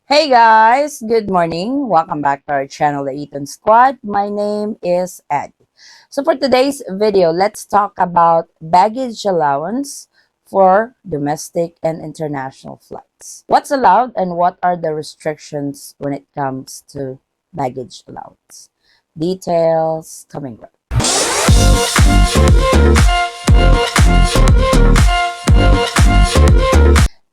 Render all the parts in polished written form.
Hey guys, good morning. Welcome back to our channel, the Eaton Squad. My name is Ed. So for today's video, let's talk about baggage allowance for domestic and international flights. What's allowed and what are the restrictions when it comes to baggage allowance? Details coming right.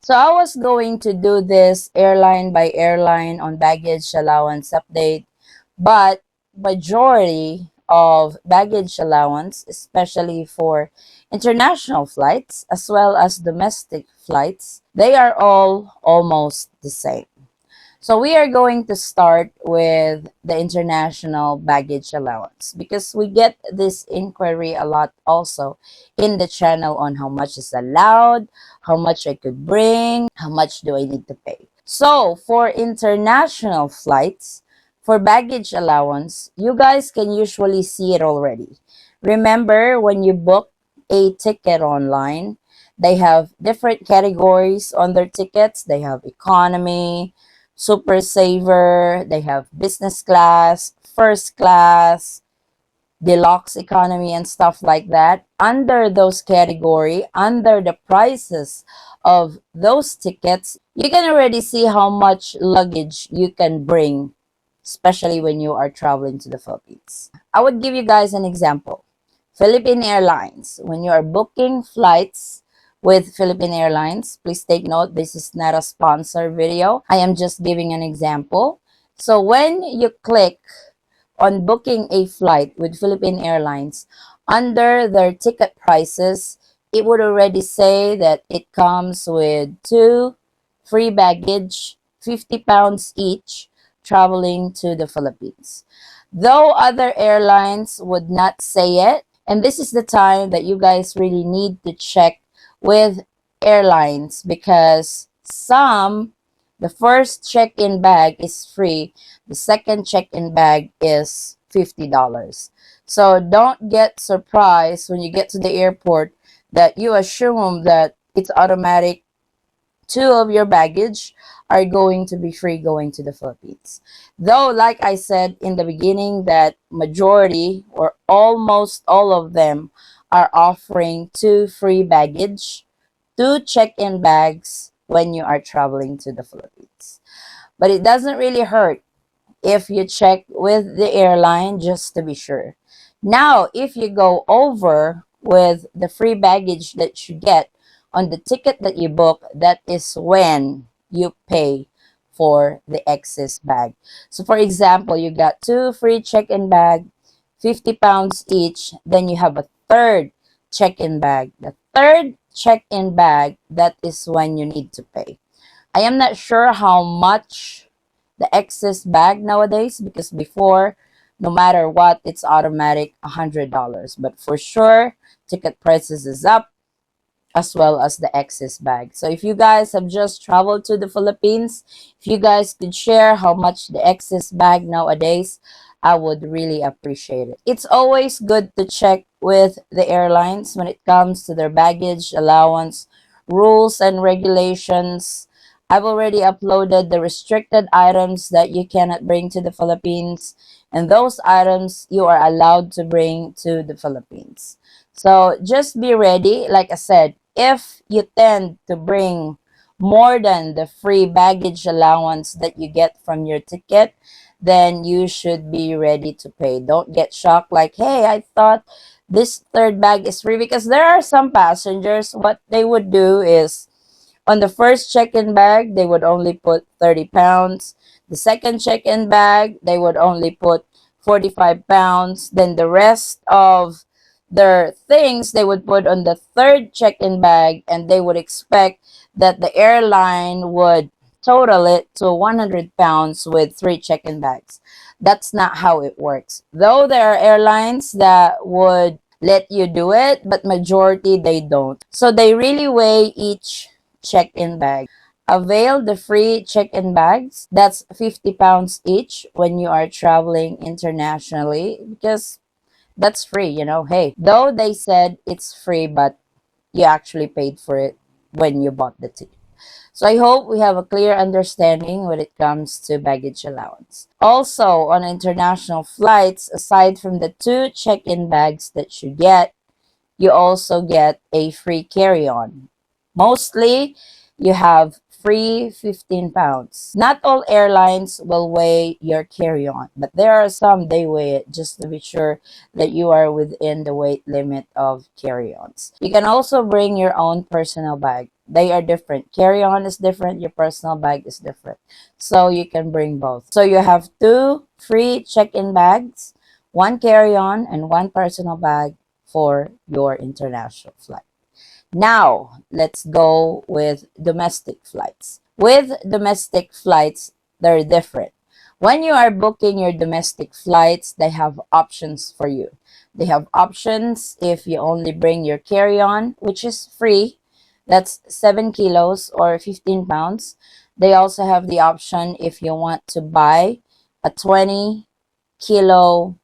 So I was going to do this airline by airline on baggage allowance update, but majority of baggage allowance, especially for international flights as well as domestic flights, they are all almost the same. So we are going to start with the international baggage allowance because we get this inquiry a lot also in the channel on how much is allowed, how much I could bring, how much do I need to pay. So for international flights, for baggage allowance, you guys can usually see it already. Remember when you book a ticket online, they have different categories on their tickets. They have economy, super saver, they have business class, first class, deluxe economy and stuff like that. Under those category, under the prices of those tickets, you can already see how much luggage you can bring, especially when you are traveling to the Philippines. I would give you guys an example. Philippine Airlines, when you are booking flights with Philippine Airlines, please take note, this is not a sponsor video. I am just giving an example. So when you click on booking a flight with Philippine Airlines, under their ticket prices, it would already say that it comes with 2 free baggage, 50 pounds each, traveling to the Philippines. Though other airlines would not say it, and this is the time that you guys really need to check with airlines because the first check-in bag is free, the second check-in bag is $50. So don't get surprised when you get to the airport that you assume that it's automatic. Two of your baggage are going to be free going to the Philippines. Though, like I said in the beginning, that majority or almost all of them are offering 2 free baggage, 2 check-in bags when you are traveling to the Philippines. But it doesn't really hurt if you check with the airline just to be sure. Now, if you go over with the free baggage that you get on the ticket that you book, that is when you pay for the excess bag. So, for example, you got 2 free check-in bag, 50 pounds each. Then you have a third check-in bag. The third check-in bag, that is when you need to pay. I am not sure how much the excess bag nowadays because before, no matter what, it's automatic $100. But for sure, ticket prices is up as well as the excess bag. So if you guys have just traveled to the Philippines, if you guys could share how much the excess bag nowadays, I would really appreciate it. It's always good to check with the airlines when it comes to their baggage allowance rules and regulations. I've already uploaded the restricted items that you cannot bring to the Philippines, and those items you are allowed to bring to the Philippines. So just be ready. Like I said, if you tend to bring more than the free baggage allowance that you get from your ticket, then you should be ready to pay. Don't get shocked like, hey, I thought this third bag is free because there are some passengers, what they would do is on the first check-in bag, they would only put 30 pounds. The second check-in bag, they would only put 45 pounds. Then the rest of their things, they would put on the third check-in bag, and they would expect that the airline would total it to 100 pounds with 3 check-in bags. That's not how it works. Though there are airlines that would let you do it, but majority they don't. So they really weigh each check-in bag. Avail the free check-in bags. That's 50 pounds each when you are traveling internationally because that's free, Hey, though they said it's free, but you actually paid for it when you bought the ticket. So I hope we have a clear understanding when it comes to baggage allowance. Also, on international flights, aside from the 2 check-in bags that you get, you also get a free carry-on. Mostly, you have free 15 pounds. Not all airlines will weigh your carry-on, but there are some they weigh it just to be sure that you are within the weight limit of carry-ons. You can also bring your own personal bag. They are different. Carry-on is different, your personal bag is different. So you can bring both. So you have 2 free check-in bags, 1 carry-on, and 1 personal bag for your international flight. Now, let's go with domestic flights. With domestic flights, they're different. When you are booking your domestic flights, they have options for you. They have options if you only bring your carry-on, which is free. That's 7 kilos or 15 pounds. They also have the option if you want to buy a 20 kilo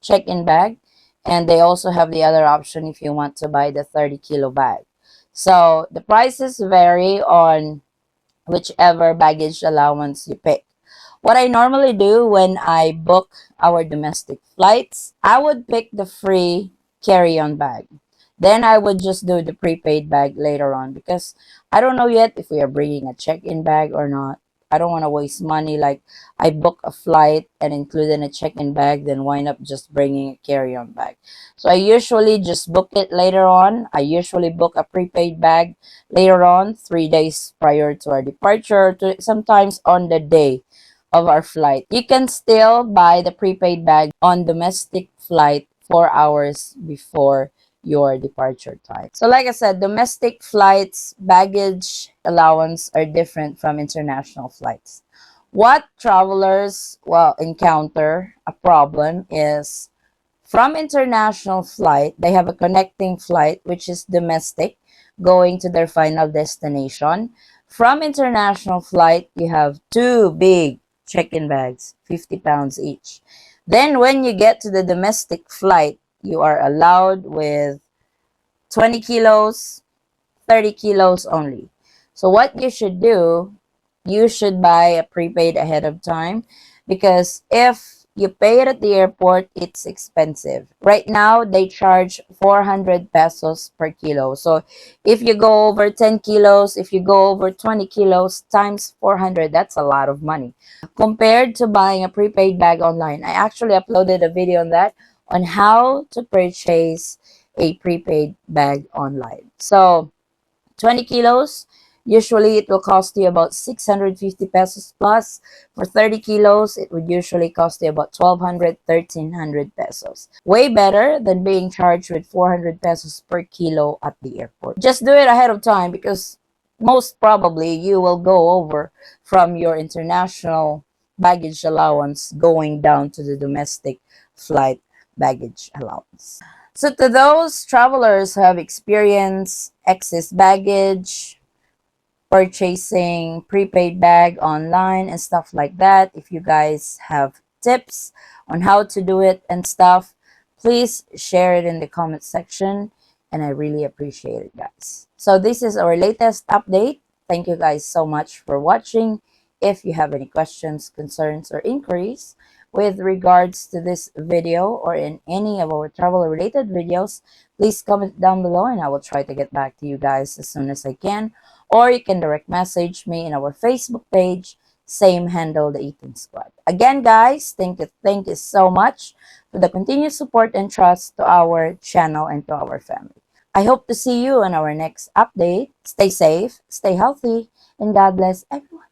check-in bag, and they also have the other option if you want to buy the 30 kilo bag. So the prices vary on whichever baggage allowance you pick. What I normally do when I book our domestic flights, I would pick the free carry-on bag. Then I would just do the prepaid bag later on because I don't know yet if we are bringing a check-in bag or not. I don't want to waste money. Like, I book a flight and include in a check-in bag, then wind up just bringing a carry-on bag. So I usually just book it later on. I usually book a prepaid bag later on, 3 days prior to our departure, to sometimes on the day of our flight. You can still buy the prepaid bag on domestic flight 4 hours before your departure time. So like I said, domestic flights baggage allowance are different from international flights. What travelers encounter a problem is from international flight, they have a connecting flight, which is domestic, going to their final destination. From international flight, you have 2 big check-in bags, 50 pounds each. Then when you get to the domestic flight, you are allowed with 20 kilos, 30 kilos only. So what you should do, you should buy a prepaid ahead of time, because if you pay it at the airport, it's expensive. Right now, they charge 400 pesos per kilo. So if you go over 10 kilos, if you go over 20 kilos times 400, that's a lot of money. Compared to buying a prepaid bag online, I actually uploaded a video on that, on how to purchase a prepaid bag online. So 20 kilos, usually it will cost you about 650 pesos plus. For 30 kilos, it would usually cost you about 1,200, 1,300 pesos. Way better than being charged with 400 pesos per kilo at the airport. Just do it ahead of time, because most probably you will go over from your international baggage allowance going down to the domestic flight baggage allowance. So to those travelers who have experienced excess baggage, purchasing prepaid bag online and stuff like that, if you guys have tips on how to do it and stuff, please share it in the comment section, and I really appreciate it, guys. So this is our latest update. Thank you guys so much for watching. If you have any questions, concerns, or inquiries with regards to this video or in any of our travel related videos, please comment down below and I will try to get back to you guys as soon as I can. Or you can direct message me in our Facebook page, same handle, the Eaton Squad. Again, guys, thank you so much for the continued support and trust to our channel and to our family. I hope to see you on our next update. Stay safe, stay healthy, and God bless everyone.